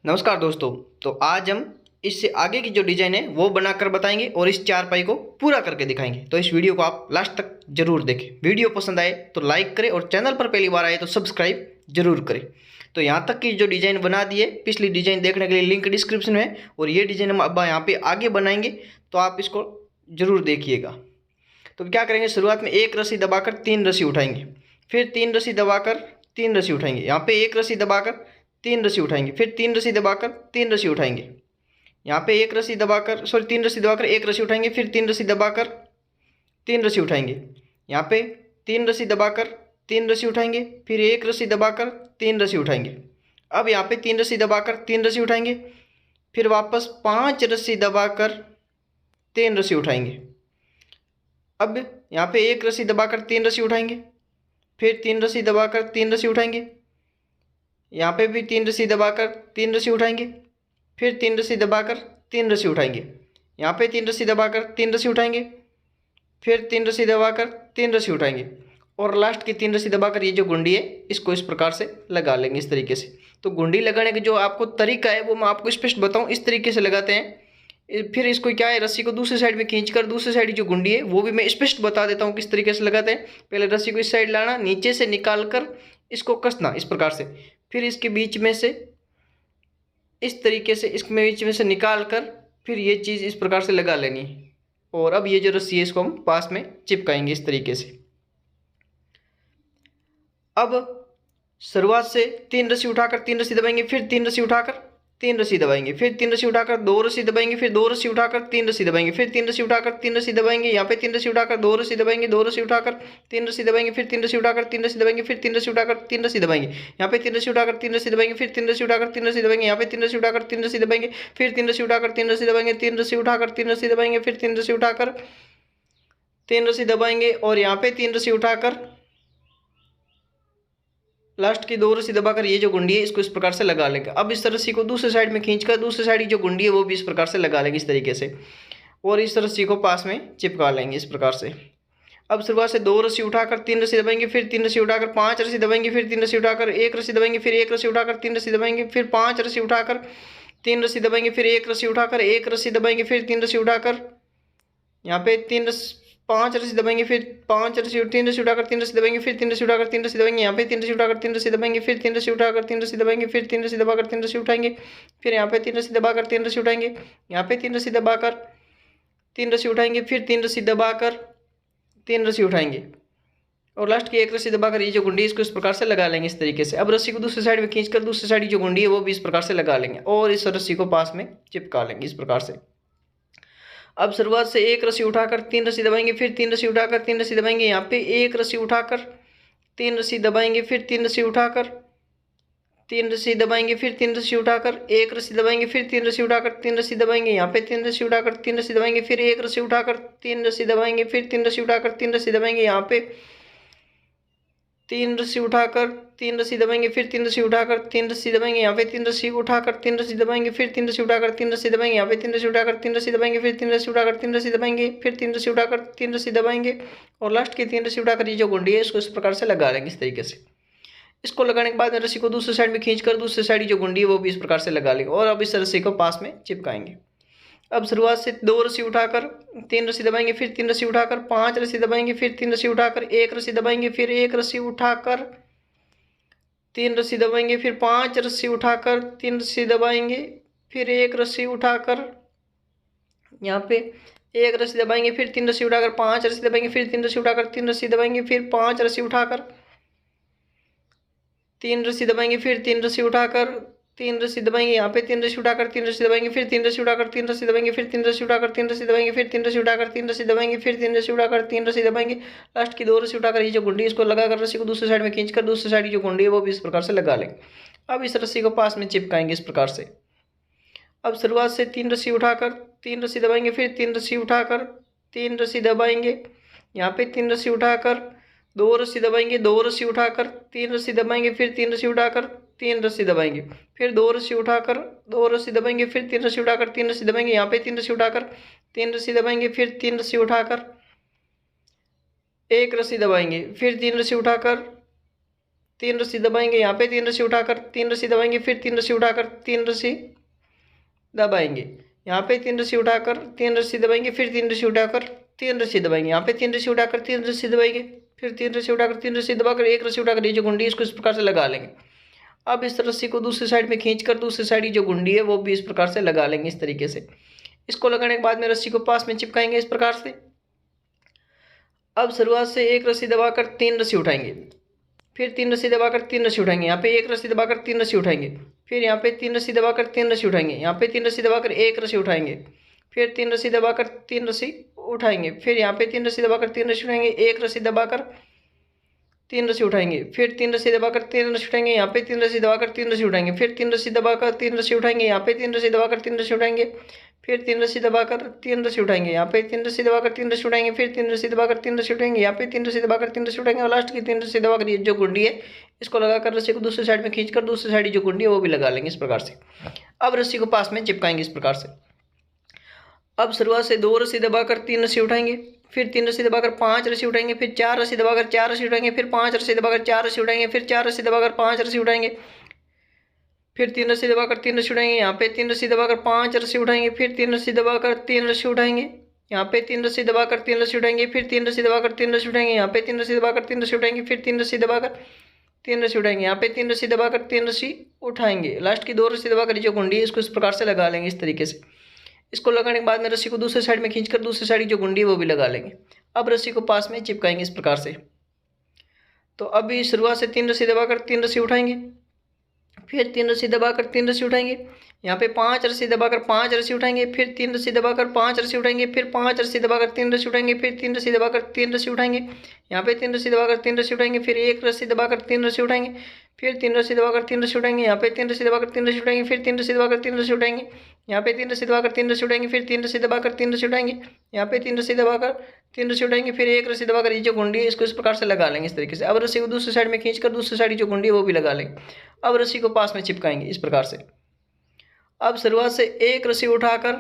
नमस्कार दोस्तों। तो आज हम इससे आगे की जो डिज़ाइन है वो बनाकर बताएंगे और इस चारपाई को पूरा करके दिखाएंगे। तो इस वीडियो को आप लास्ट तक जरूर देखें। वीडियो पसंद आए तो लाइक करें और चैनल पर पहली बार आए तो सब्सक्राइब जरूर करें। तो यहाँ तक की जो डिज़ाइन बना दी है, पिछली डिज़ाइन देखने के लिए लिंक डिस्क्रिप्शन में है और ये डिज़ाइन हम अब यहाँ पे आगे बनाएंगे, तो आप इसको जरूर देखिएगा। तो क्या करेंगे, शुरुआत में एक रस्सी दबाकर 3 रस्सी उठाएंगे, फिर 3 रस्सी दबाकर 3 रस्सी उठाएंगे। यहाँ पे एक रस्सी दबाकर 3 रस्सी उठाएंगे, फिर 3 रस्सी दबाकर 3 रस्सी उठाएंगे। यहाँ पे एक रस्सी दबाकर 3 रस्सी दबाकर एक रस्सी उठाएंगे, फिर 3 रस्सी दबाकर 3 रस्सी उठाएंगे। यहाँ पे 3 रस्सी दबाकर 3 रस्सी उठाएंगे, फिर एक रस्सी दबाकर 3 रस्सी उठाएंगे। अब यहाँ पे 3 रस्सी दबाकर 3 रस्सी उठाएंगे, फिर वापस 5 रस्सी दबाकर 3 रस्सी उठाएंगे। अब यहाँ पे एक रस्सी दबाकर 3 रस्सी उठाएंगे, फिर 3 रस्सी दबाकर 3 रस्सी उठाएंगे। यहाँ पे भी 3 रस्सी दबाकर 3 रस्सी उठाएंगे, फिर 3 रस्सी दबाकर 3 रस्सी उठाएंगे। यहाँ पे 3 रस्सी दबाकर 3 रस्सी उठाएंगे, फिर 3 रस्सी दबाकर 3 रस्सी उठाएंगे और लास्ट की 3 रस्सी दबाकर ये जो गुंडी है इसको इस प्रकार से लगा लेंगे, इस तरीके से। तो गुंडी लगाने का जो आपको तरीका है वो मैं आपको स्पष्ट बताऊँ, इस तरीके से लगाते हैं। फिर इसको क्या है, रस्सी को दूसरी साइड में खींचकर दूसरी साइड जो गुंडी है वो भी मैं स्पष्ट बता देता हूँ किस तरीके से लगाते हैं। पहले रस्सी को इस साइड लाना, नीचे से निकाल कर इसको कसना इस प्रकार से, फिर इसके बीच में से इस तरीके से इसमें बीच में से निकाल कर फिर ये चीज़ इस प्रकार से लगा लेनी है। और अब ये जो रस्सी है इसको हम पास में चिपकाएंगे इस तरीके से। अब शुरुआत से 3 रस्सी उठाकर 3 रस्सी दबाएंगे, फिर 3 रस्सी उठाकर 3 रस्सी दबाएंगे, फिर 3 रस्सी उठाकर 2 रस्सी दबाएंगे, फिर 2 रस्सी उठाकर 3 रस्सी दबाएंगे, फिर 3 रस्सी उठाकर 3 रस्सी दबाएंगे। यहाँ पे 3 रस्सी उठाकर 2 रस्सी दबाएंगे, 2 रस्सी उठाकर 3 रस्सी दबाएंगे, फिर 3 रस्सी उठाकर 3 रस्सी दबाएंगे, फिर 3 रस्सी उठाकर 3 रस्सी दबाएंगे। यहाँ पे 3 रस्सी उठाकर 3 रस्सी दबाएंगे, फिर 3 रस्सी उठाकर 3 रस्सी दबाएंगे। यहाँ पे 3 रस्सी उठाकर 3 रस्सी दबाएंगे, फिर 3 रस्सी उठाकर 3 रस्सी दबाएंगे, 3 रस्सी उठाकर 3 रस्सी दबाएंगे, फिर 3 रस्सी उठाकर 3 रस्सी दबाएंगे और यहाँ पे 3 रस्सी उठाकर लास्ट की 2 रस्सी दबाकर ये जो गुंडी है इसको इस प्रकार से लगा लेंगे। अब इस रस्सी को दूसरी साइड में खींचकर दूसरी साइड जो गुंडी है वो भी इस प्रकार से लगा लेंगे इस तरीके से, और इस रस्सी को पास में चिपका लेंगे इस प्रकार से। अब शुरुआत से 2 रस्सी उठाकर 3 रस्सी दबाएंगे, फिर 3 रस्सी उठाकर 5 रस्सी दबाएंगे, फिर 3 रस्सी उठाकर 1 रस्सी दबाएंगे, फिर 1 रस्सी उठाकर 3 रस्सी दबाएंगे, फिर 5 रस्सी उठाकर 3 रस्सी दबाएंगे, फिर 1 रस्सी उठाकर 1 रस्सी दबाएंगे, फिर 3 रस्सी उठाकर यहाँ पे 5 रस्सी दबाएंगे, फिर 5 रस्सी 3 रस्सी उठाकर 3 रस्सी दबाएंगे, फिर 3 रस्सी उठाकर 3 रस्सी दबाएंगे। यहाँ पे 3 रस्सी उठाकर 3 रस्सी दबाएंगे, फिर 3 रस्सी उठाकर 3 रस्सी दबाएंगे, फिर 3 रस्सी दबाकर 3 रस्सी उठाएंगे, फिर यहाँ पे 3 रस्सी दबाकर 3 रस्सी उठाएंगे, यहाँ पे 3 रस्सी दबाकर 3 रस्सी उठाएंगे, फिर 3 रस्सी दबाकर 3 रस्सी उठाएंगे और लास्ट की 1 रस्सी दबाकर ये जो गुंडी है इसको इस प्रकार से लगा लेंगे इस तरीके से। अब रस्सी को दूसरी साइड में खींचकर दूसरी साइड जो गुंडी है वो भी इस प्रकार से लगा लेंगे और इस रस्सी को पास में चिपका लेंगे इस प्रकार से। अब शुरुआत से 1 रस्सी उठाकर 3 रस्सी दबाएंगे, फिर 3 रस्सी उठाकर 3 रस्सी दबाएंगे। यहाँ पे 1 रस्सी उठाकर 3 रस्सी दबाएंगे, फिर 3 रस्सी उठाकर 3 रस्सी दबाएंगे, फिर 3 रस्सी उठाकर 1 रस्सी दबाएंगे, फिर 3 रस्सी उठाकर 3 रस्सी दबाएंगे। यहाँ पे 3 रस्सी उठाकर 3 रस्सी दबाएंगे, फिर 1 रस्सी उठाकर 3 रस्सी दबाएंगे, फिर 3 रस्सी उठाकर 3 रस्सी दबाएंगे। यहाँ पे 3 रस्सी उठाकर 3 रस्सी दबाएंगे, फिर 3 रस्सी उठाकर 3 रस्सी दबाएंगे। यहाँ पे 3 रस्सी उठाकर 3 रस्सी दबाएंगे, फिर 3 रस्सी उठाकर 3 रस्सी दबाएंगे। यहाँ पे 3 रस्सी उठाकर 3 रस्सी दबाएंगे, फिर 3 रस्सी उठाकर 3 रस्सी दबाएंगे, फिर 3 रस्सी उठाकर 3 रस्सी दबाएंगे और लास्ट की 3 रस्सी उठाकर ये जो गुंडी है इसको इस प्रकार से लगा लेंगे इस तरीके से। इसको लगाने के बाद रस्सी को दूसरी साइड में खींचकर दूसरी साइड जो गुंडी है वो भी इस प्रकार से लगा लेंगे और अब इस रस्सी को पास में चिपकाएंगे। अब शुरुआत से 2 रस्सी उठाकर 3 रस्सी दबाएंगे, फिर 3 रस्सी उठाकर 5 रस्सी दबाएंगे, फिर 3 रस्सी उठाकर 1 रस्सी दबाएंगे, फिर 1 रस्सी उठाकर 3 रस्सी दबाएंगे, फिर 5 रस्सी उठाकर 3 रस्सी दबाएंगे, फिर 1 रस्सी उठाकर यहाँ पे 1 रस्सी दबाएंगे, फिर 3 रस्सी उठाकर 5 रस्सी दबाएंगे, फिर 3 रस्सी उठाकर 3 रस्सी दबाएंगे, फिर 5 रस्सी उठाकर 3 रस्सी दबाएंगे, फिर 3 रस्सी उठाकर 3 रस्सी दबाएंगे। यहाँ पे 3 रस्सी उठाकर 3 रस्सी दबाएंगे, फिर 3 रस्सी उठाकर 3 रस्सी दबाएंगे, फिर 3 रस्सी उठाकर 3 रस्सी दबाएंगे, फिर 3 रस्सी उठाकर 3 रस्सी दबाएंगे, फिर 3 रस्सी उठाकर 3 रस्सी दबाएंगे। लास्ट की 2 रस्सी उठाकर ये जो गुंडी है इसको लगाकर रस्सी को दूसरी साइड में खींचकर दूसरी साइड की जो गुंडी है वो भी इस प्रकार से लगा लेंगे। अब इस रस्सी को पास में चिपकाएंगे इस प्रकार से। अब शुरुआत से 3 रस्सी उठाकर 3 रस्सी दबाएंगे, फिर 3 रस्सी उठाकर 3 रस्सी दबाएंगे। यहाँ पे 3 रस्सी उठाकर 2 रस्सी दबाएंगे, 2 रस्सी उठाकर 3 रस्सी दबाएंगे, फिर 3 रस्सी उठाकर 3 रस्सी दबाएंगे, फिर 2 रस्सी उठाकर 2 रस्सी दबाएंगे, फिर 3 रस्सी उठाकर 3 रस्सी दबाएंगे। यहाँ पे 3 रस्सी उठाकर 3 रस्सी दबाएंगे, फिर 3 रस्सी उठाकर 1 रस्सी दबाएंगे, फिर 3 रस्सी उठाकर तीन रस्सी दबाएंगे, यहाँ पे तीन रस्सी उठाकर तीन रस्सी दबाएंगे, फिर तीन रस्सी उठाकर तीन रस्सी दबाएंगे, यहाँ पे तीन रस्सी उठाकर तीन रस्सी दबाएंगे, फिर तीन रस्सी उठाकर तीन रस्सी दबाएंगे, यहाँ पे तीन रस्सी उठाकर तीन रस्सी दबाएंगे, फिर तीन रस्सी उठाकर तीन रस्सी दबाकर एक रस्सी उठाकर ये जो गुंडी है इसको इस प्रकार से लगा लेंगे। अब इस रस्सी को दूसरी साइड में खींचकर दूसरी साइड की जो गुंडी है वो भी इस प्रकार से लगा लेंगे इस तरीके से। इसको लगाने के बाद में रस्सी को पास में चिपकाएंगे इस प्रकार से। अब शुरुआत से एक रस्सी दबाकर तीन रस्सी उठाएंगे, फिर तीन रस्सी दबाकर तीन रस्सी उठाएंगे, यहाँ पे एक रस्सी दबाकर तीन रस्सी उठाएंगे, फिर यहाँ पे तीन रस्सी दबाकर तीन रस्सी उठाएंगे, यहाँ पे तीन रस्सी दबाकर एक रस्सी उठाएंगे, फिर तीन रस्सी दबाकर तीन रस्सी उठाएंगे, फिर यहाँ पे तीन रस्सी दबाकर तीन रस्सी उठाएंगे, एक रस्सी दबाकर तीन रस्सी उठाएंगे, फिर तीन रस्सी दबाकर तीन रस्सी उठाएंगे, यहाँ पे तीन रस्सी दबाकर तीन रस्सी उठाएंगे, फिर तीन रस्सी दबाकर तीन रस्सी उठाएंगे, यहाँ पे तीन रस्सी दबाकर तीन रस्सी उठाएंगे, फिर तीन रस्सी दबाकर तीन रस्सी उठाएंगे, यहाँ पे तीन रस्सी दबाकर तीन रस्सी उठाएंगे, फिर तीन रस्सी दबाकर तीन रस्सी उठाएंगे, यहाँ पे तीन रस्सी दबाकर तीन रस्सी उठाएंगे और लास्ट की तीन रस्सी दबाकर ये जो गुंडी है इसको लगाकर रस्सी को दूसरी साइड में खींचकर दूसरी साइड जो गुंडी है वो भी लगा लेंगे इस प्रकार से। अब रस्सी को पास में चिपकाएंगे इस प्रकार से। अब शुरुआत से दो रस्सी दबाकर तीन रस्सी उठाएंगे, फिर तीन रस्सी दबाकर पांच रस्सी उठाएंगे, फिर चार रस्सी दबाकर चार रस्सी उठाएंगे, फिर पांच रस्सी दबाकर चार रस्सी उठाएंगे, फिर चार रस्सी दबाकर पांच रस्सी उठाएंगे, फिर तीन रस्सी दबाकर तीन रस्सी उठाएंगे, यहाँ पे तीन रस्सी दबाकर पांच रस्सी उठाएंगे, फिर तीन रस्सी दबाकर तीन रस्सी उठाएंगे, यहाँ पे तीन रस्सी दबाकर तीन रस्सी उठाएंगे, फिर तीन रस्सी दबाकर तीन रस्सी उठाएंगे, यहाँ पे तीन रस्सी दबाकर तीन रस्सी उठाएंगे, फिर तीन रस्सी दबाकर तीन रस्सी उठाएंगे, यहाँ पे तीन रस्सी दबाकर तीन रस्सी उठाएंगे, लास्ट की दो रस्सी दबाकर जो गुंडी है इसको इस प्रकार से लगा लेंगे इस तरीके से। इसको लगाने के बाद में रस्सी को दूसरी साइड में खींचकर दूसरी साइड की जो गुंडी है वो भी लगा लेंगे। अब रस्सी को पास में चिपकाएंगे इस प्रकार से। तो अभी शुरुआत से तीन रस्सी दबाकर तीन रस्सी उठाएंगे, फिर तीन रस्सी दबाकर तीन रस्सी उठाएंगे, यहाँ पे पांच रस्सी दबाकर पांच रस्सी उठाएंगे, फिर तीन रस्सी दबाकर पांच रस्सी उठाएंगे, फिर पांच रस्सी दबाकर तीन रस्सी उठाएंगे, फिर तीन रस्सी दबाकर तीन रस्सी उठाएंगे, यहाँ पे तीन रस्सी दबाकर तीन रस्सी उठाएंगे, फिर एक रस्सी दबाकर तीन रस्सी उठाएंगे, फिर तीन रस्सी दबाकर तीन रस्सी उठाएंगे, यहाँ पे तीन रस्सी दबाकर तीन रस्सी उठाएंगे, फिर तीन रस्सी दबाकर तीन रस्सी उठाएंगे, यहाँ पे तीन रस्सी दबाकर तीन रस्सी उठाएंगे, फिर तीन रस्सी दबाकर तीन रस्सी उठाएंगे, यहाँ पे तीन रस्सी दबाकर तीन रस्सी उठाएंगे, फिर एक रस्सी दबाकर ये जो गुंडी है इसको इस प्रकार से लगा लेंगे इस तरीके से। अब रस्सी को दूसरी साइड में खींचकर दूसरी साइड की जो गुंडी है वो भी लगा लेंगे। अब रस्सी को पास में चिपकाएंगे इस प्रकार से। अब शुरुआत से एक रस्सी उठाकर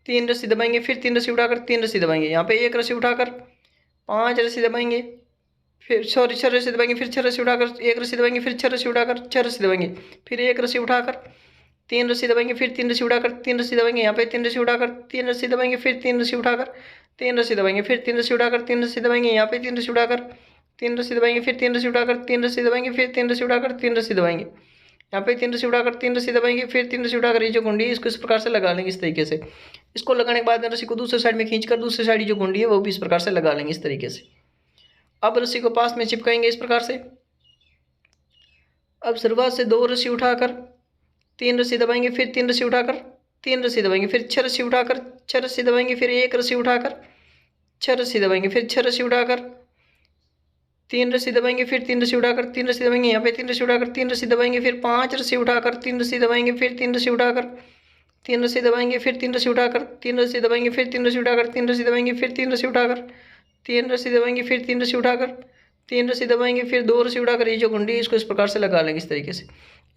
तीन रस्सी दबाएंगे, फिर तीन रस्सी उठाकर तीन रस्सी दबाएंगे, यहाँ पे एक रस्सी उठाकर पांच रस्सी दबाएंगे, फिर छह रस्सी दबाएंगे, फिर छह रस्सी उठाकर एक रस्सी दबाएंगे, फिर छह रस्सी उठाकर छह रस्सी दबाएंगे, फिर एक रस्सी उठाकर तीन रस्सी दबाएंगे, फिर तीन रस्सी उठाकर तीन रस्सी दबाएंगे, यहाँ पे तीन रस्सी उठाकर तीन रस्सी दबाएंगे, फिर तीन रस्सी उठाकर तीन रस्सी दबाएंगे, फिर तीन रस्सी उठाकर तीन रस्सी दबाएंगे, यहाँ पे तीन रस्सी उठाकर तीन रस्सी दबाएंगे, फिर तीन रस्सी उठाकर तीन रस्सी दबाएंगे, फिर तीन रस्सी उठाकर तीन रस्सी दबाएंगे, यहाँ पे तीन रस्सी उठाकर तीन रस्सी दबाएंगे, फिर तीन रस्सी उठाकर ये जो गुंडी है इसको इस प्रकार से लगा लेंगे इस तरीके से। इसको लगाने के बाद में रस्सी को दूसरी साइड में खींचकर दूसरी साइड की जो गुंडी है वो भी इस प्रकार से लगा लेंगे इस तरीके से। अब रस्सी को पास में चिपकाएंगे इस प्रकार से। अब शुरुआत से दो रस्सी उठाकर तीन रस्सी दबाएंगे, फिर तीन रस्सी उठाकर तीन रस्सी दबाएंगे, फिर छह रस्सी उठाकर छह रस्सी दबाएंगे, फिर एक रस्सी उठाकर छह रस्सी दबाएंगे, फिर छह रस्सी उठाकर तीन रस्सी दबाएंगे, फिर तीन रस्सी उठाकर तीन रस्सी दबाएंगे, यहाँ पे तीन रस्सी उठाकर तीन रस्सी दबाएंगे, फिर पांच रस्सी उठाकर तीन रस्सी दबाएंगे, फिर तीन रस्सी उठाकर तीन रस्सी दबाएंगे, फिर तीन रस्सी उठाकर तीन रस्सी दबाएंगे, फिर तीन रस्सी उठाकर तीन रस्सी दबाएंगे, फिर तीन रस्सी उठाकर तीन रस्सी दबाएंगे, फिर तीन रस्सी उठाकर तीन रस्सी दबाएंगे, फिर दो रस्सी उठाकर ये जो गुंडी है इसको इस प्रकार से लगा लेंगे इस तरीके से।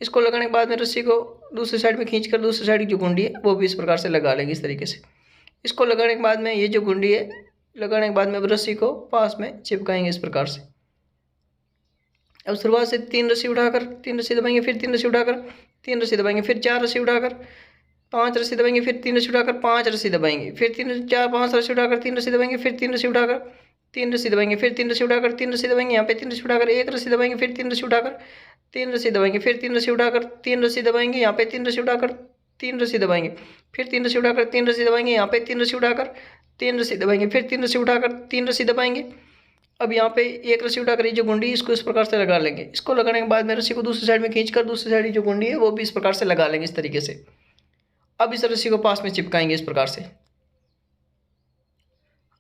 इसको लगाने के बाद में रस्सी को दूसरी साइड में खींचकर दूसरी साइड की जो गुंडी है वो भी इस प्रकार से लगा लेंगे इस तरीके से। इसको लगाने के बाद में ये जो गुंडी है लगाने के बाद में रस्सी को पास में चिपकाएंगे इस प्रकार से। अब शुरुआत से तीन रस्सी उठाकर तीन रस्सी दबाएंगे, फिर तीन रस्सी उठाकर तीन रस्सी दबाएंगे, फिर चार रस्सी उठाकर पांच रस्सी दबाएंगे, फिर तीन रस्सी उठाकर पांच रस्सी दबाएंगे, फिर तीन चार पांच रस्सी उठाकर तीन रस्सी दबाएंगे, फिर तीन रस्सी उठाकर तीन रस्सी दबाएंगे, फिर तीन रस्सी उठाकर तीन रस्सी दबाएंगे, यहाँ पे तीन रस्सी उठाकर एक रस्सी दबाएंगे, फिर तीन रस्सी उठाकर तीन रस्सी दबाएंगे, फिर तीन रस्सी उठाकर तीन रस्सी दबाएंगे, यहाँ पे तीन रस्सी उठाकर तीन रस्सी दबाएंगे, फिर तीन रस्सी उठाकर तीन रस्सी दबाएंगे, यहाँ पे तीन रस्सी उठाकर तीन रस्सी दबाएंगे, फिर तीन रस्सी उठाकर तीन रस्सी दबाएंगे। अब यहाँ पे एक रस्सी उठाकर ये जो गुंडी इसको इस प्रकार से लगा लेंगे। इसको लगाने के बाद में रस्सी को दूसरी साइड में खींचकर दूसरी साइड की जो गुंडी है वो भी इस प्रकार से लगा लेंगे इस तरीके से। अब इस रस्सी को पास में चिपकाएंगे इस प्रकार से।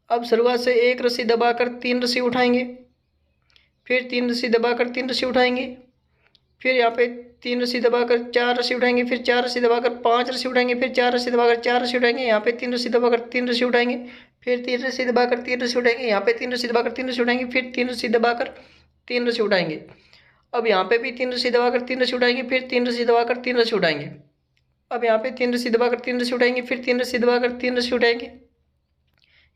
अब शुरुआत से एक रस्सी दबाकर तीन रस्सी उठाएंगे, फिर तीन रस्सी दबाकर तीन रस्सी उठाएंगे, फिर यहाँ पे तीन रस्सी दबाकर चार रस्सी उठाएंगे, फिर चार रस्सी दबाकर पांच रस्सी उठाएंगे, फिर चार रस्सी दबाकर चार रस्सी उठाएंगे, यहाँ पे तीन रस्सी दबाकर तीन रस्सी उठाएंगे, फिर तीन रस्सी दबाकर तीन रस्सी उठाएंगे, यहाँ पे तीन रस्सी दबाकर तीन रस्सी उठाएंगे, फिर तीन रस्सी दबाकर तीन रस्सी उठाएंगे। अब यहाँ पे भी तीन रस्सी दबाकर तीन रस्सी उठाएंगे, फिर तीन रस्सी दबाकर तीन रस्सी उठाएंगे। अब यहाँ पे तीन रस्सी दबाकर तीन रस्सी उठाएंगे, फिर तीन रस्सी दबाकर तीन रस्सी उठाएंगे,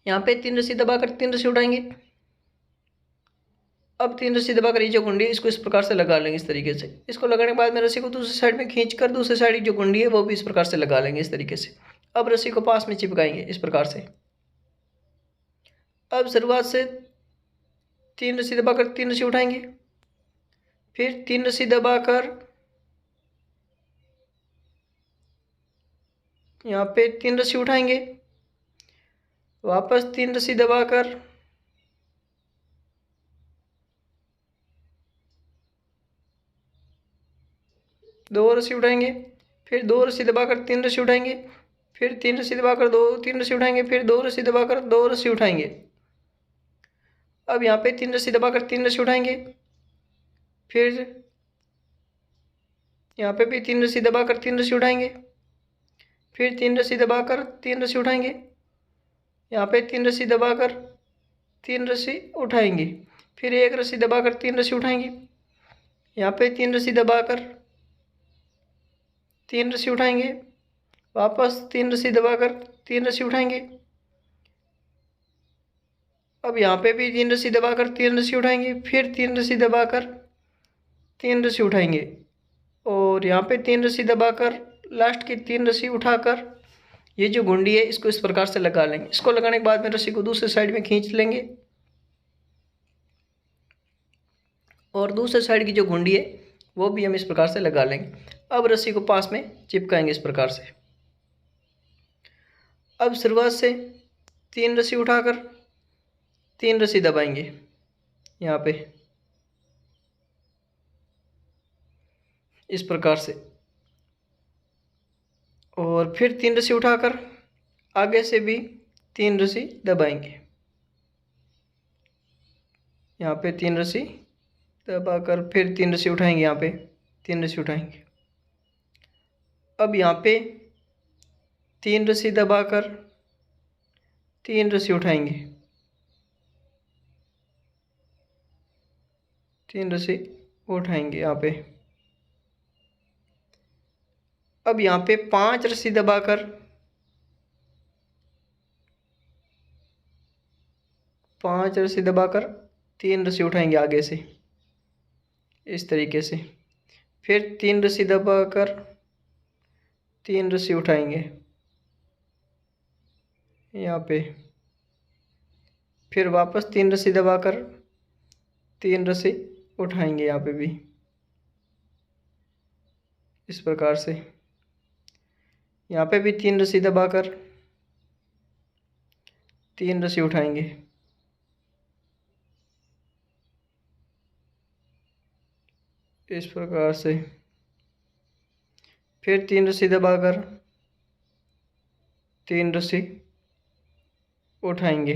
यहाँ पे तीन रस्सी दबाकर तीन रस्सी उठाएंगे। अब 3 रस्सी दबाकर ये जो गुंडी है इसको इस प्रकार से लगा लेंगे इस तरीके से। इसको लगाने के बाद में रस्सी को दूसरी साइड में खींच कर दूसरी साइड की जो गुंडी है वो भी इस प्रकार से लगा लेंगे इस तरीके से। अब रस्सी को पास में चिपकाएंगे इस प्रकार से। अब शुरुआत से 3 रस्सी दबाकर 3 रस्सी उठाएंगे, फिर 3 रस्सी दबाकर यहाँ पे 3 रस्सी उठाएंगे, वापस 3 रस्सी दबाकर दो रस्सी उठाएंगे, फिर 2 रस्सी दबाकर 3 रस्सी उठाएंगे, फिर 3 रस्सी दबाकर 3 रस्सी उठाएंगे, फिर 2 रस्सी दबाकर 2 रस्सी उठाएंगे। अब यहाँ पे 3 रस्सी दबाकर 3 रस्सी उठाएंगे, फिर यहाँ पे भी 3 रस्सी दबाकर 3 रस्सी उठाएंगे, फिर 3 रस्सी दबाकर 3 रस्सी उठाएंगे, यहाँ पे 3 रस्सी दबाकर 3 रस्सी उठाएंगे, फिर 1 रस्सी दबाकर 3 रस्सी उठाएंगे, यहाँ पे 3 रस्सी दबाकर 3 रस्सी उठाएंगे, वापस 3 रस्सी दबाकर 3 रस्सी उठाएंगे। अब यहाँ पे भी 3 रस्सी दबाकर 3 रस्सी उठाएंगे, फिर 3 रस्सी दबाकर 3 रस्सी उठाएंगे और यहाँ पे 3 रस्सी दबाकर लास्ट की 3 रस्सी उठाकर ये जो गुंडी है इसको इस प्रकार से लगा लेंगे। इसको लगाने के बाद में रस्सी को दूसरी साइड में खींच लेंगे और दूसरी साइड की जो गुंडी है वो भी हम इस प्रकार से लगा लेंगे। अब रस्सी को पास में चिपकाएंगे इस प्रकार से। अब शुरुआत से 3 रस्सी उठाकर 3 रस्सी दबाएंगे यहाँ पे इस प्रकार से और फिर 3 रस्सी उठाकर आगे से भी 3 रस्सी दबाएंगे। यहाँ पे 3 रस्सी दबाकर फिर 3 रस्सी उठाएंगे, यहाँ पे 3 रस्सी उठाएंगे। अब यहाँ पे 3 रस्सी दबाकर 3 रस्सी उठाएंगे, 3 रस्सी उठाएंगे यहाँ पे। अब यहाँ पे 5 रस्सी दबाकर 5 रस्सी दबाकर 3 रस्सी उठाएंगे आगे से इस तरीके से, फिर 3 रस्सी दबाकर 3 रस्सी उठाएंगे यहाँ पे, फिर वापस 3 रस्सी दबाकर 3 रस्सी उठाएंगे यहाँ पे भी इस प्रकार से। यहाँ पे भी 3 रस्सी दबाकर 3 रस्सी उठाएंगे इस प्रकार से, फिर 3 रस्सी दबाकर 3 रस्सी उठाएंगे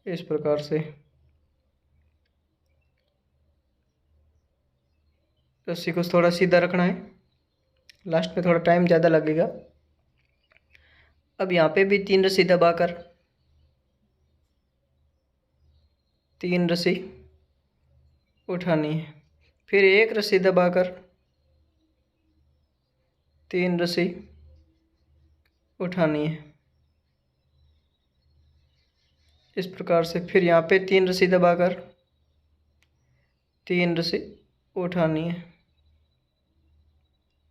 इस प्रकार से। रस्सी को थोड़ा सीधा रखना है, लास्ट में थोड़ा टाइम ज़्यादा लगेगा। अब यहाँ पे भी 3 रस्सी दबाकर 3 रस्सी उठानी है, फिर 1 रस्सी दबाकर 3 रस्सी उठानी है इस प्रकार से। फिर यहाँ पे 3 रस्सी दबाकर 3 रस्सी उठानी है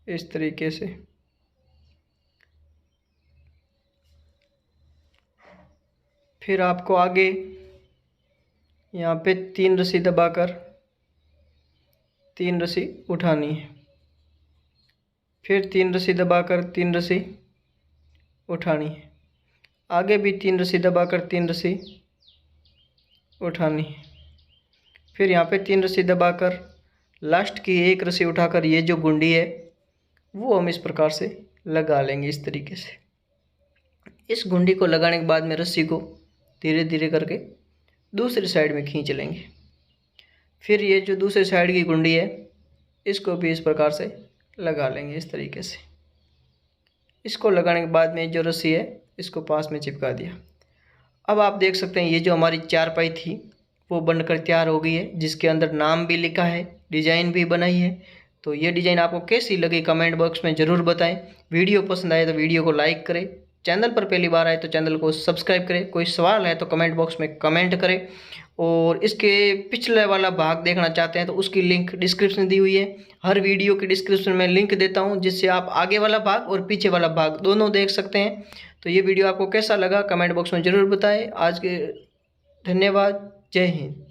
इस तरीके से। फिर आपको आगे यहाँ पे 3 रस्सी दबाकर 3 रस्सी उठानी है, फिर 3 रस्सी दबाकर 3 रस्सी उठानी है, आगे भी 3 रस्सी दबाकर 3 रस्सी उठानी है, फिर यहाँ पे 3 रस्सी दबाकर लास्ट की 1 रस्सी उठाकर ये जो गुंडी है वो हम इस प्रकार से लगा लेंगे इस तरीके से। इस गुंडी को लगाने के बाद में रस्सी को धीरे धीरे करके दूसरी साइड में खींच लेंगे। फिर ये जो दूसरी साइड की गुंडी है इसको भी इस प्रकार से लगा लेंगे इस तरीके से। इसको लगाने के बाद में जो रस्सी है इसको पास में चिपका दिया। अब आप देख सकते हैं ये जो हमारी चारपाई थी वो बनकर तैयार हो गई है, जिसके अंदर नाम भी लिखा है, डिज़ाइन भी बनाई है। तो ये डिज़ाइन आपको कैसी लगी कमेंट बॉक्स में ज़रूर बताएं। वीडियो पसंद आए तो वीडियो को लाइक करें चैनल पर पहली बार आए तो चैनल को सब्सक्राइब करें। कोई सवाल है तो कमेंट बॉक्स में कमेंट करें, और इसके पिछले वाला भाग देखना चाहते हैं तो उसकी लिंक डिस्क्रिप्शन दी हुई है। हर वीडियो की डिस्क्रिप्शन में लिंक देता हूं, जिससे आप आगे वाला भाग और पीछे वाला भाग दोनों देख सकते हैं। तो ये वीडियो आपको कैसा लगा कमेंट बॉक्स में ज़रूर बताएं। आज के धन्यवाद। जय हिंद।